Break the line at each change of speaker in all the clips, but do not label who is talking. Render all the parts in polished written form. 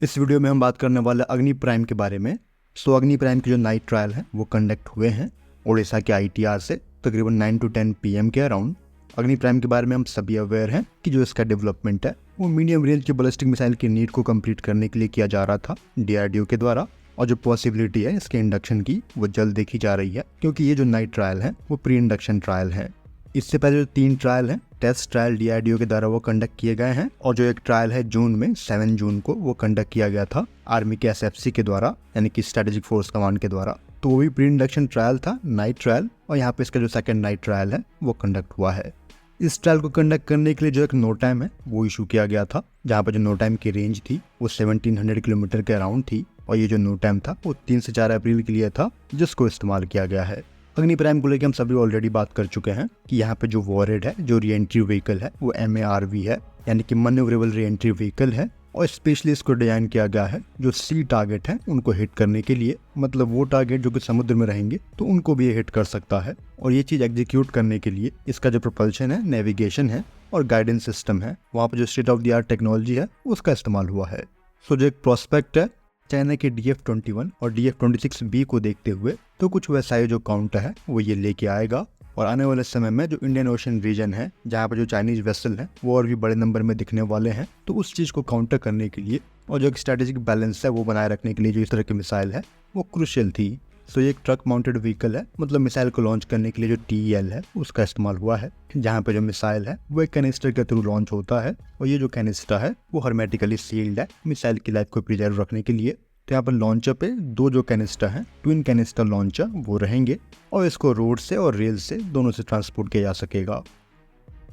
इस वीडियो में हम बात करने वाले अग्नि प्राइम के बारे में। अग्नि प्राइम के जो नाइट ट्रायल है वो कंडक्ट हुए हैं उड़ीसा के ITR से तकरीबन 9 to 10 PM के अराउंड। अग्नि प्राइम के बारे में हम सभी अवेयर हैं कि जो इसका डेवलपमेंट है वो मीडियम रेंज के बैलिस्टिक मिसाइल की नीड को कंप्लीट करने के लिए किया जा रहा था DRDO के द्वारा, और जो पॉसिबिलिटी है इसके इंडक्शन की वो जल्द देखी जा रही है, क्योंकि ये जो नाइट ट्रायल है वो प्री इंडक्शन ट्रायल है। इससे पहले जो 3 ट्रायल हैं टेस्ट ट्रायल DRDO के द्वारा वो कंडक्ट किए गए हैं, और जो एक ट्रायल है जून में 7 जून को वो कंडक्ट किया गया था आर्मी के SFC के द्वारा, यानी कि स्ट्रेटेजिक फोर्स कमांड के द्वारा। तो वो भी प्री इंडक्शन ट्रायल था, नाइट ट्रायल, और यहाँ पे इसका जो सेकंड नाइट ट्रायल है वो कंडक्ट हुआ है। इस ट्रायल को कंडक्ट करने के लिए जो एक नो टाइम है वो इशू किया गया था, जहाँ पर जो नो टाइम की रेंज थी वो 1700 किलोमीटर के अराउंड थी, और ये जो नो टाइम था वो 3 से 4 अप्रैल के लिए था, जिसको इस्तेमाल किया गया है। अग्नि प्राइम को लेकर हम सभी ऑलरेडी बात कर चुके हैं कि यहाँ पे जो वॉरहेड है, जो री एंट्री व्हीकल है वो MARV है, यानी कि मैन्यूवरेबल री एंट्री व्हीकल है, और स्पेशली इसको डिजाइन किया गया है जो सी टारगेट है उनको हिट करने के लिए। मतलब वो टारगेट जो कि समुद्र में रहेंगे तो उनको भी ये हिट कर सकता है, और ये चीज़ एग्जीक्यूट करने के लिए इसका जो प्रोपल्शन है, नेविगेशन है और गाइडेंस सिस्टम है, वहाँ पर जो state of the art technology है उसका इस्तेमाल हुआ है। जो एक प्रोस्पेक्ट है चाइना के DF-21 और DF-26B को देखते हुए, तो कुछ वैसा जो काउंटर है वो ये लेके आएगा, और आने वाले समय में जो इंडियन ओशन रीजन है जहाँ पर जो चाइनीज वेसल है वो और भी बड़े नंबर में दिखने वाले हैं, तो उस चीज़ को काउंटर करने के लिए और जो एक स्ट्रेटेजिक बैलेंस है वो बनाए रखने के लिए जो इस तरह की मिसाइल है वो क्रूशियल थी। ये एक ट्रक माउंटेड व्हीकल है, मतलब मिसाइल को लॉन्च करने के लिए जो TEL है उसका इस्तेमाल हुआ है, जहाँ पे जो मिसाइल है वो एक कैनिस्टर के थ्रू लॉन्च होता है, और ये जो कैनिस्टर है वो हर्मेटिकली सील्ड है मिसाइल की लाइफ को प्रिजर्व रखने के लिए। तो यहाँ पर लॉन्चर पे 2 जो कैनिस्टर हैं, ट्विन कैनिस्टर लॉन्चर, वो रहेंगे, और इसको रोड से और रेल से दोनों से ट्रांसपोर्ट किया जा सकेगा।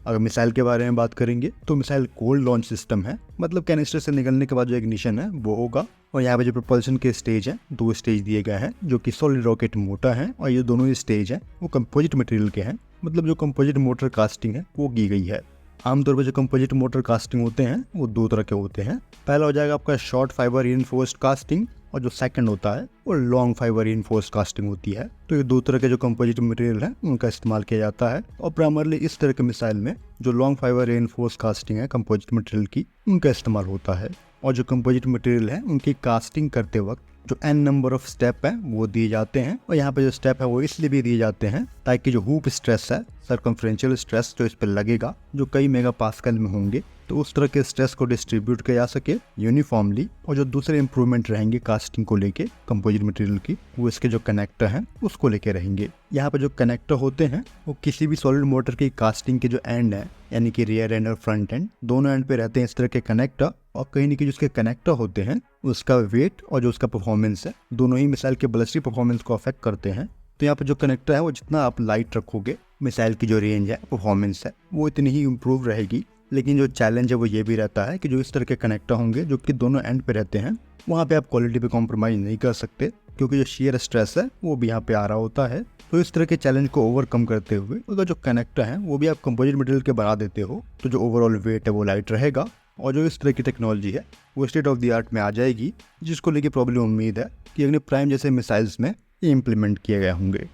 अगर मिसाइल के बारे में बात करेंगे तो मिसाइल कोल्ड लॉन्च सिस्टम है, मतलब कैनिस्टर से निकलने के बाद जो इग्निशन है वो होगा, और यहाँ पे जो प्रोपल्शन के स्टेज हैं 2 स्टेज दिए गए हैं जो कि सॉलिड रॉकेट मोटर हैं, और ये दोनों ही स्टेज हैं वो कंपोजिट मटेरियल के हैं, मतलब जो कंपोजिट मोटर कास्टिंग है वो की गई है। आमतौर पर जो कंपोजिट मोटर कास्टिंग होते हैं वो 2 तरह के होते हैं। पहला हो जाएगा आपका शॉर्ट फाइबर रीइंफोर्स्ड कास्टिंग, और जो सेकंड होता है वो लॉन्ग फाइबर रीइंफोर्स्ड कास्टिंग होती है। तो ये 2 तरह के जो कंपोजिट मटेरियल है उनका इस्तेमाल किया जाता है, और प्राइमरली इस तरह के मिसाइल में जो लॉन्ग फाइबर रीइंफोर्स्ड कास्टिंग है कंपोजिट मटेरियल की, उनका इस्तेमाल होता है। और जो कंपोजिट मटेरियल है उनकी कास्टिंग करते वक्त जो n नंबर ऑफ स्टेप है वो दिए जाते हैं, और यहाँ पे जो स्टेप है वो इसलिए भी दिए जाते हैं ताकि जो हुप स्ट्रेस है, सर्कमफ्रेंशियल स्ट्रेस जो इस पर लगेगा, जो कई मेगापास्कल में होंगे, तो उस तरह के स्ट्रेस को डिस्ट्रीब्यूट किया जा सके यूनिफॉर्मली। और जो दूसरे इंप्रूवमेंट रहेंगे कास्टिंग को लेके कंपोजिट मटेरियल की, वो इसके जो कनेक्टर हैं उसको लेके रहेंगे। यहाँ पे जो कनेक्टर होते हैं वो किसी भी सॉलिड मोटर की कास्टिंग के जो एंड है, यानी कि रियर एंड और फ्रंट एंड, दोनों एंड पे रहते हैं इस तरह के कनेक्टर, और कहीं न कहीं जिसके कनेक्टर होते हैं उसका वेट और जो उसका परफॉर्मेंस है दोनों ही मिसाइल के बैलिस्टिक परफॉर्मेंस को अफेक्ट करते हैं। तो यहाँ पे जो कनेक्टर है वो जितना आप लाइट रखोगे, मिसाइल की जो रेंज है, परफॉर्मेंस है, वो इतनी ही इम्प्रूव रहेगी। लेकिन जो चैलेंज है वो ये भी रहता है कि जो इस तरह के कनेक्टर होंगे जो कि दोनों एंड पे रहते हैं, वहाँ पे आप क्वालिटी पे कॉम्प्रोमाइज़ नहीं कर सकते, क्योंकि जो शेयर स्ट्रेस है वो भी यहाँ पे आ रहा होता है। तो इस तरह के चैलेंज को ओवरकम करते हुए अगर जो कनेक्टर है वो भी आप कंपोजिट मटेरियल के बना देते हो, तो जो ओवरऑल वेट है वो लाइट रहेगा, और जो इस तरह की टेक्नोलॉजी है वो स्टेट ऑफ द आर्ट में आ जाएगी, जिसको लेके प्रॉब्लम उम्मीद है कि अग्नि प्राइम जैसे मिसाइल्स में ये इम्प्लीमेंट किए गए होंगे।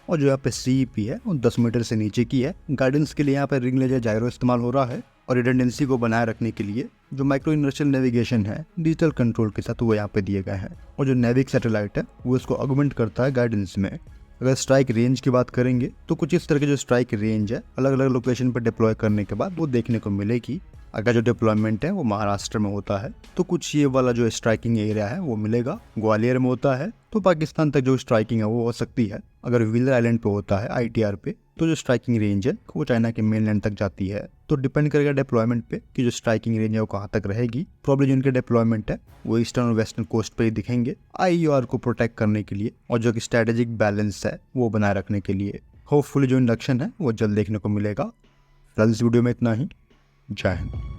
और जो यहाँ पे CEP है वो 10 मीटर से नीचे की है। गाइडेंस के लिए यहाँ पे रिंग लेजर जायरो इस्तेमाल हो रहा है, और रिडंडेंसी को बनाए रखने के लिए जो माइक्रो इनर्शियल नेविगेशन है डिजिटल कंट्रोल के साथ वो यहाँ पे दिए गए हैं, और जो नेविक सैटेलाइट है वो इसको ऑगमेंट करता है गाइडेंस में। अगर स्ट्राइक रेंज की बात करेंगे तो कुछ इस तरह की जो स्ट्राइक रेंज है अलग अलग लोकेशन पर डिप्लॉय करने के बाद वो देखने को मिलेगी। अगर जो डिप्लॉयमेंट है वो महाराष्ट्र में होता है तो कुछ ये वाला जो स्ट्राइकिंग एरिया है वो मिलेगा। ग्वालियर में होता है तो पाकिस्तान तक जो स्ट्राइकिंग है वो हो सकती है। अगर व्हीलर आइलैंड पे होता है ITR पे, तो जो स्ट्राइकिंग रेंज है वो चाइना के मेनलैंड तक जाती है। तो डिपेंड करेगा डिप्लॉयमेंट पे कि जो स्ट्राइकिंग रेंज है वो कहाँ तक रहेगी। प्रॉब्लम जिनके डिप्लॉयमेंट है वो ईस्टर्न और वेस्टर्न कोस्ट पे ही दिखेंगे, IER को प्रोटेक्ट करने के लिए और जो कि स्ट्रेटेजिक बैलेंस है वो बनाए रखने के लिए। होपफुली जो इंडक्शन है वो जल्द देखने को मिलेगा। फिलहाल इस वीडियो में इतना ही। जय हिंद।